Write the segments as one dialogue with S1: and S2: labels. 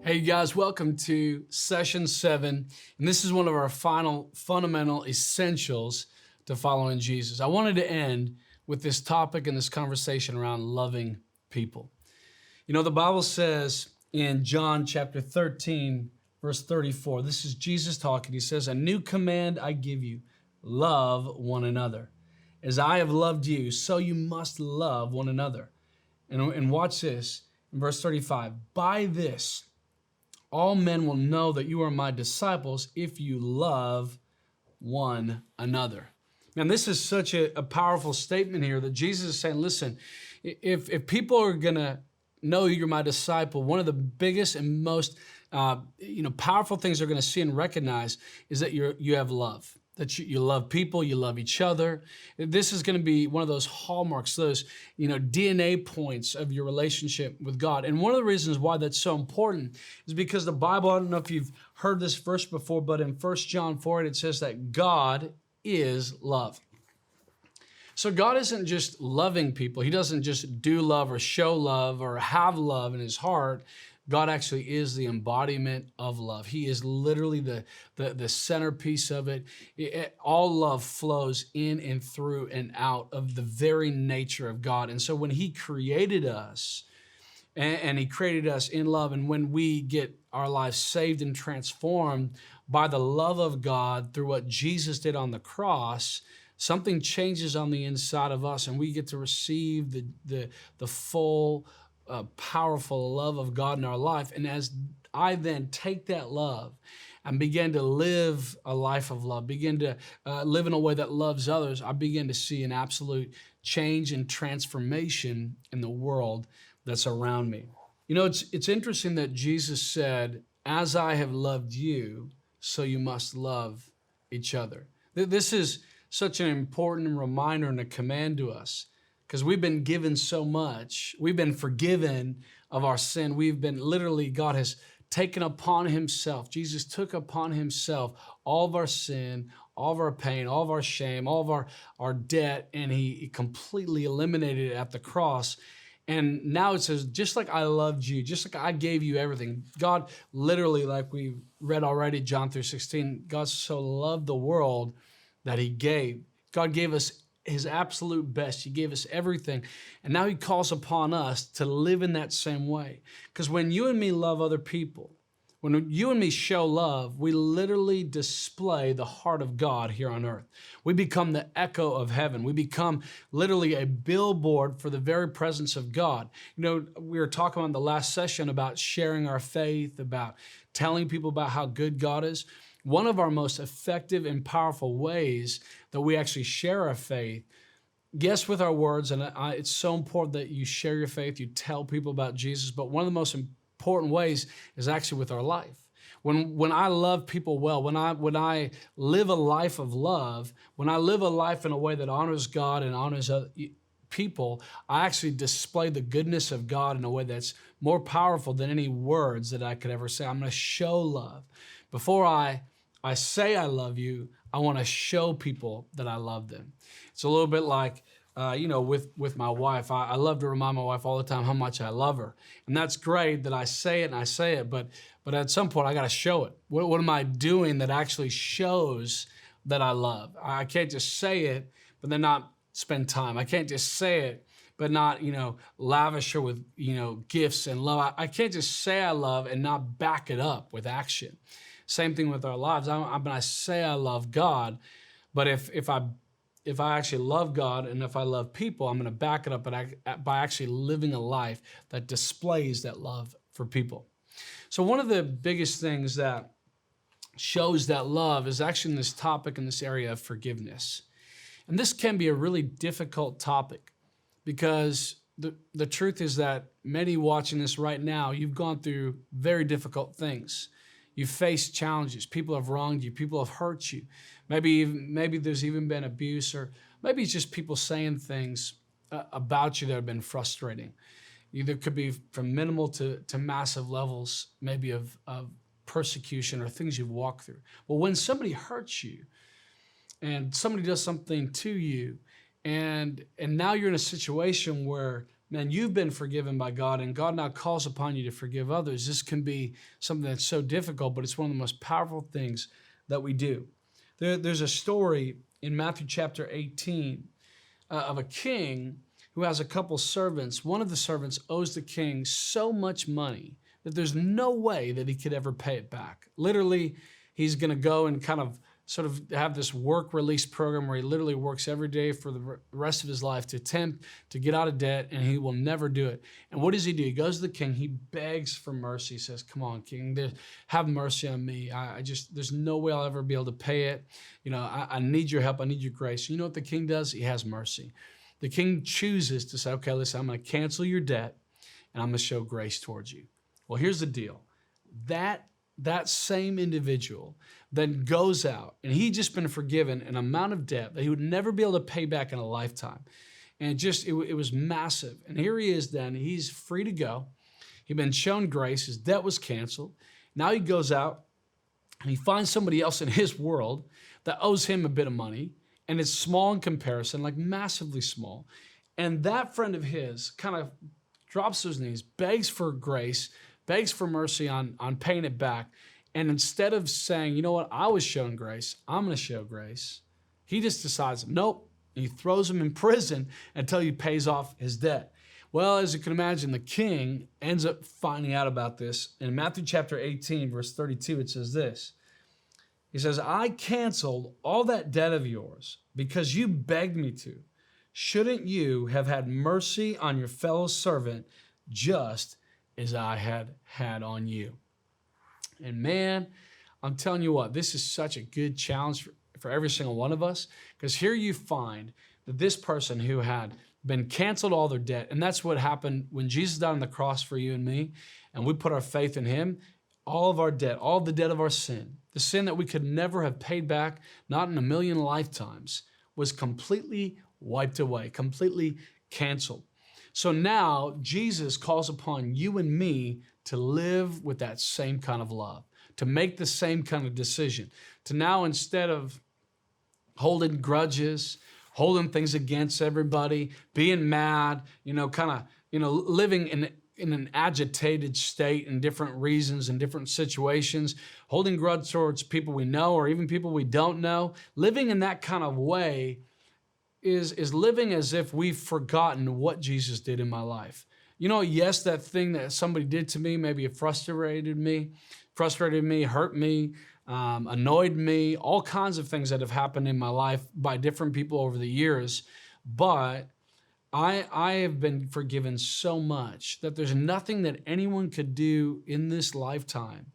S1: Hey guys, welcome to session 7. And this is one of our final fundamental essentials to following Jesus. I wanted to end with this topic and this conversation around loving people. You know, the Bible says in John chapter 13, verse 34, this is Jesus talking. He says, "A new command I give you, love one another. As I have loved you, so you must love one another." And watch this in verse 35. "By this, all men will know that you are my disciples if you love one another." Man, this is such a powerful statement here that Jesus is saying, listen, if people are going to know you're my disciple, one of the biggest and most powerful things they're going to see and recognize is that you have love. That you love people, you love each other. This is going to be one of those hallmarks, those DNA points of your relationship with God. And one of the reasons why that's so important is because the Bible, I don't know if you've heard this verse before, but in 1 John 4, it says that God is love. So God isn't just loving people. He doesn't just do love or show love or have love in his heart. God actually is the embodiment of love. He is literally the centerpiece of it. All love flows in and through and out of the very nature of God. And so when he created us, and he created us in love, and when we get our lives saved and transformed by the love of God through what Jesus did on the cross, something changes on the inside of us, and we get to receive the full powerful love of God in our life. And as I then take that love and begin to live a life of love, begin to live in a way that loves others, I begin to see an absolute change and transformation in the world that's around me. You know, it's interesting that Jesus said, "As I have loved you, so you must love each other." This is such an important reminder and a command to us, because we've been given so much. We've been forgiven of our sin. God has taken upon himself. Jesus took upon himself all of our sin, all of our pain, all of our shame, all of our debt, and he completely eliminated it at the cross. And now it says, just like I loved you, just like I gave you everything. God literally, like we read already, John 3:16, God so loved the world that he gave. God gave us his absolute best. He gave us everything. And now he calls upon us to live in that same way. Because when you and me love other people, when you and me show love, we literally display the heart of God here on earth. We become the echo of heaven. We become literally a billboard for the very presence of God. You know, we were talking on the last session about sharing our faith, about telling people about how good God is. One of our most effective and powerful ways that we actually share our faith, yes, with our words, and it's so important that you share your faith, you tell people about Jesus, but one of the most important ways is actually with our life. When I love people well, when I live a life of love, when I live a life in a way that honors God and honors other people, I actually display the goodness of God in a way that's more powerful than any words that I could ever say. I'm going to show love. Before I say I love you, I want to show people that I love them. It's a little bit like, with my wife. I love to remind my wife all the time how much I love her. And that's great that I say it, but at some point I got to show it. What am I doing that actually shows that I love? I can't just say it, but then not spend time. I can't just say it, but not, lavish her with, gifts and love. I can't just say I love and not back it up with action. Same thing with our lives. I say I love God, but if I actually love God and if I love people, I'm going to back it up by actually living a life that displays that love for people. So one of the biggest things that shows that love is actually in this topic, in this area of forgiveness. And this can be a really difficult topic because the truth is that many watching this right now, you've gone through very difficult things. You've faced challenges. People have wronged you. People have hurt you. Maybe there's even been abuse, or maybe it's just people saying things about you that have been frustrating. Either could be from minimal to massive levels, maybe of persecution or things you've walked through. Well, when somebody hurts you and somebody does something to you, and now you're in a situation where man, you've been forgiven by God, and God now calls upon you to forgive others. This can be something that's so difficult, but it's one of the most powerful things that we do. There's a story in Matthew chapter 18 of a king who has a couple servants. One of the servants owes the king so much money that there's no way that he could ever pay it back. Literally, he's going to go and kind of sort of have this work release program where he literally works every day for the rest of his life to attempt to get out of debt, and he will never do it. And what does he do? He goes to the king. He begs for mercy. He says, come on, king, have mercy on me. There's no way I'll ever be able to pay it. I need your help. I need your grace. You know what the king does? He has mercy. The king chooses to say, okay, listen, I'm going to cancel your debt, and I'm going to show grace towards you. Well, here's the deal. That same individual then goes out, and he'd just been forgiven an amount of debt that he would never be able to pay back in a lifetime. And it was massive. And here he is then. He's free to go. He'd been shown grace. His debt was canceled. Now he goes out, and he finds somebody else in his world that owes him a bit of money, and it's small in comparison, like massively small. And that friend of his kind of drops to his knees, begs for grace, begs for mercy on paying it back. And instead of saying, you know what, I was shown grace, I'm going to show grace, he just decides, nope. He throws him in prison until he pays off his debt. Well, as you can imagine, the king ends up finding out about this. In Matthew chapter 18, verse 32, it says this. He says, I canceled all that debt of yours because you begged me to. Shouldn't you have had mercy on your fellow servant just as I had on you? And man, I'm telling you what, this is such a good challenge for every single one of us, because here you find that this person who had been canceled all their debt, and that's what happened when Jesus died on the cross for you and me, and we put our faith in him, all of our debt, all the debt of our sin, the sin that we could never have paid back, not in a million lifetimes, was completely wiped away, completely canceled. So now Jesus calls upon you and me to live with that same kind of love, to make the same kind of decision, to now, instead of holding grudges, holding things against everybody, being mad, living in an agitated state in different reasons and different situations, holding grudge towards people we know or even people we don't know, living in that kind of way is living as if we've forgotten what Jesus did in my life. Yes, that thing that somebody did to me, maybe it frustrated me, hurt me, annoyed me, all kinds of things that have happened in my life by different people over the years. But I have been forgiven so much that there's nothing that anyone could do in this lifetime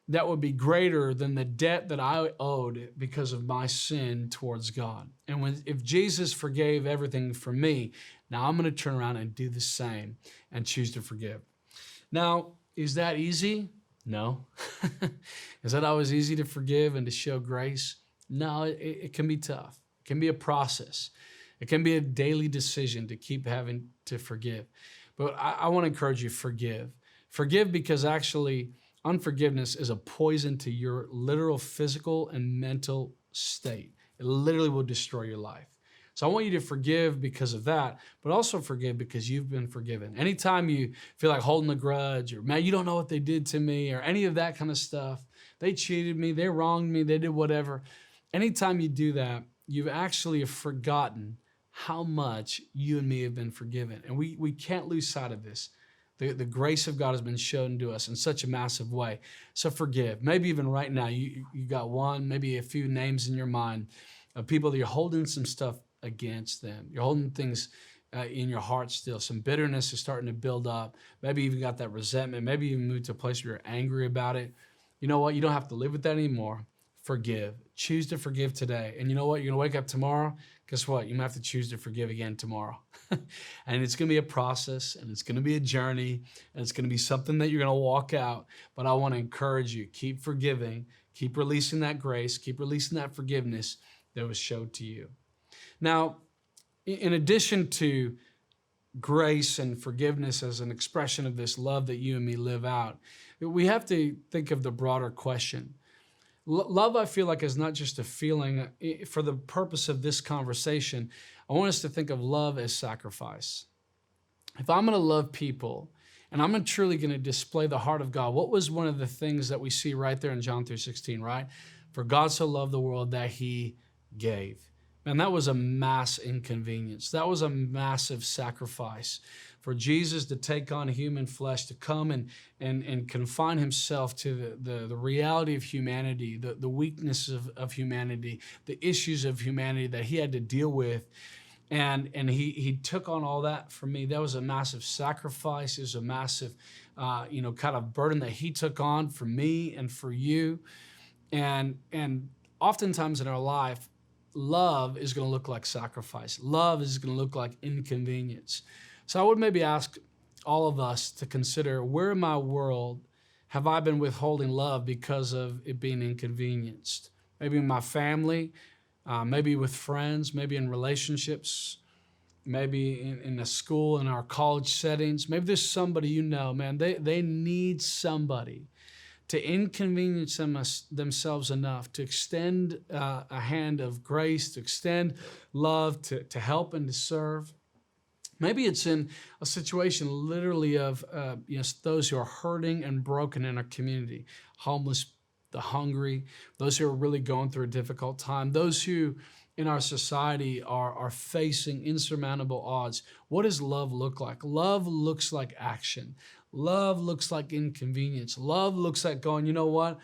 S1: that would be greater than the debt that I owed because of my sin towards God. And if Jesus forgave everything for me, now I'm going to turn around and do the same and choose to forgive. Now, is that easy? No. Is that always easy to forgive and to show grace? No, it can be tough. It can be a process. It can be a daily decision to keep having to forgive. But I want to encourage you, forgive. Forgive, because actually unforgiveness is a poison to your literal physical and mental state. It literally will destroy your life. So I want you to forgive because of that, but also forgive because you've been forgiven. Anytime you feel like holding a grudge, or man, you don't know what they did to me, or any of that kind of stuff, they cheated me, they wronged me, they did whatever. Anytime you do that, you've actually forgotten how much you and me have been forgiven. And we can't lose sight of this. The grace of God has been shown to us in such a massive way. So forgive. Maybe even right now, you got one, maybe a few names in your mind of people that you're holding some stuff against them. You're holding things in your heart still. Some bitterness is starting to build up. Maybe you even got that resentment. Maybe you moved to a place where you're angry about it. You know what? You don't have to live with that anymore. Forgive. Choose to forgive today. And you know what? You're going to wake up tomorrow. Guess what? You might have to choose to forgive again tomorrow. And it's going to be a process, and it's going to be a journey, and it's going to be something that you're going to walk out. But I want to encourage you, keep forgiving, keep releasing that grace, keep releasing that forgiveness that was showed to you. Now, in addition to grace and forgiveness as an expression of this love that you and me live out, we have to think of the broader question. Love, I feel like, is not just a feeling. For the purpose of this conversation, I want us to think of love as sacrifice. if I'm going to love people and I'm truly going to display the heart of God, what was one of the things that we see right there in John 3:16, right? For God so loved the world that he gave. Man, that was a mass inconvenience. That was a massive sacrifice for Jesus to take on human flesh, to come and confine himself to the reality of humanity, the weakness of humanity, the issues of humanity that he had to deal with. And he took on all that for me. That was a massive sacrifice. It was a massive, kind of burden that he took on for me and for you. And oftentimes in our life, love is going to look like sacrifice. Love is going to look like inconvenience. So I would maybe ask all of us to consider, where in my world have I been withholding love because of it being inconvenienced? Maybe in my family, maybe with friends, maybe in relationships, maybe in a school, in our college settings. Maybe there's somebody man, they need somebody to inconvenience themselves enough to extend a hand of grace, to extend love, to help and to serve. Maybe it's in a situation literally of those who are hurting and broken in our community, homeless, the hungry, those who are really going through a difficult time, those who in our society are facing insurmountable odds. What does love look like? Love looks like action. Love looks like inconvenience. Love looks like going, you know what?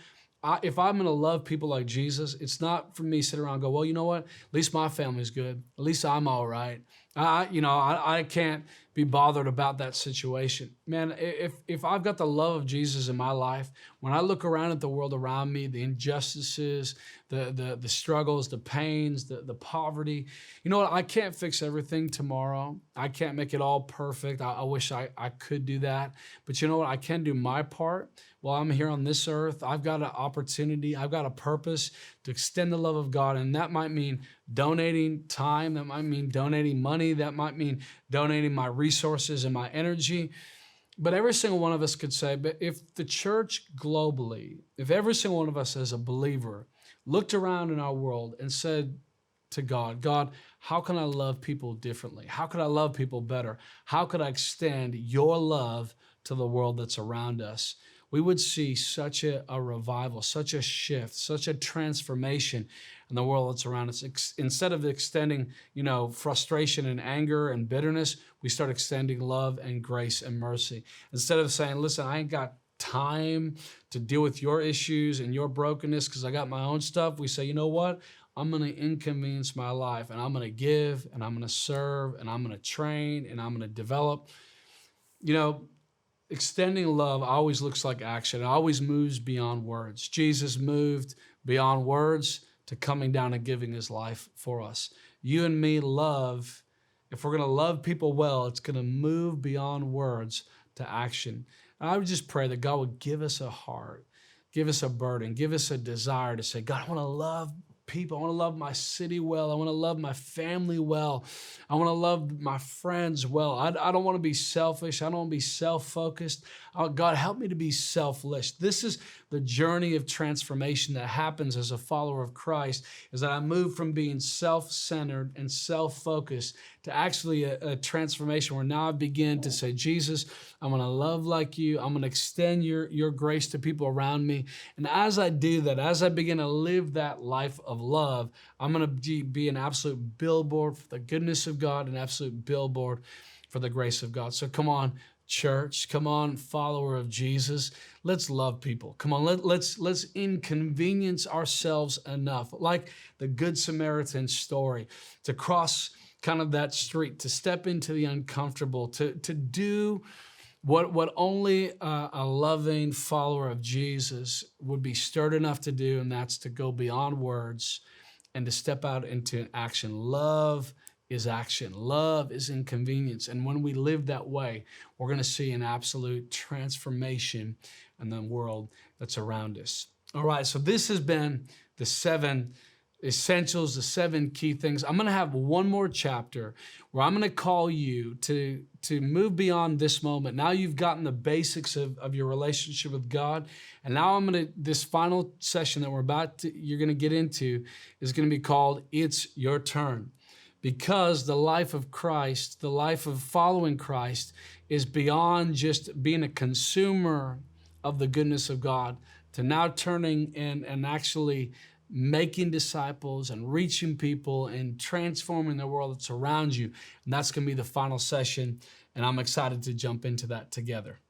S1: If I'm going to love people like Jesus, it's not for me to sit around and go, well, you know what? At least my family's good. At least I'm all right. I can't be bothered about that situation. Man, if I've got the love of Jesus in my life, when I look around at the world around me, the injustices, the struggles, the pains, the poverty, you know what? I can't fix everything tomorrow. I can't make it all perfect. I wish I could do that. But you know what? I can do my part. While I'm here on this earth, I've got an opportunity, I've got a purpose to extend the love of God. And that might mean donating time, that might mean donating money, that might mean donating my resources and my energy. But every single one of us could say, but if the church globally, if every single one of us as a believer looked around in our world and said to God, God, how can I love people differently? How could I love people better? How could I extend your love to the world that's around us? We would see such a revival, such a shift, such a transformation in the world that's around us. Instead of extending, frustration and anger and bitterness, we start extending love and grace and mercy. Instead of saying, listen, I ain't got time to deal with your issues and your brokenness because I got my own stuff, we say, you know what? I'm going to inconvenience my life, and I'm going to give, and I'm going to serve, and I'm going to train, and I'm going to develop. Extending love always looks like action. It always moves beyond words. Jesus moved beyond words to coming down and giving his life for us. You and me love, if we're going to love people well, it's going to move beyond words to action. And I would just pray that God would give us a heart, give us a burden, give us a desire to say, God, I want to love people. I want to love my city well. I want to love my family well. I want to love my friends well. I don't want to be selfish. I don't want to be self-focused. God, help me to be selfless. This is the journey of transformation that happens as a follower of Christ, is that I move from being self-centered and self-focused to actually a transformation where now I begin to say, Jesus, I'm going to love like you. I'm going to extend your grace to people around me. And as I do that, as I begin to live that life of love, I'm going to be an absolute billboard for the goodness of God, an absolute billboard for the grace of God. So come on, church. Come on, follower of Jesus. Let's love people. Come on, let's inconvenience ourselves enough, like the Good Samaritan story, to cross kind of that street, to step into the uncomfortable, to do what only a loving follower of Jesus would be stirred enough to do, and that's to go beyond words and to step out into action. Love is action. Love is inconvenience. And when we live that way, we're going to see an absolute transformation in the world that's around us. All right, so this has been the 7 essentials, the 7 key things. I'm going to have one more chapter where I'm going to call you to move beyond this moment. Now you've gotten the basics of your relationship with God. And now this final session that you're going to get into is going to be called It's Your Turn. because the life of Christ, the life of following Christ, is beyond just being a consumer of the goodness of God to now turning and actually making disciples and reaching people and transforming the world that's around you. And that's going to be the final session. And I'm excited to jump into that together.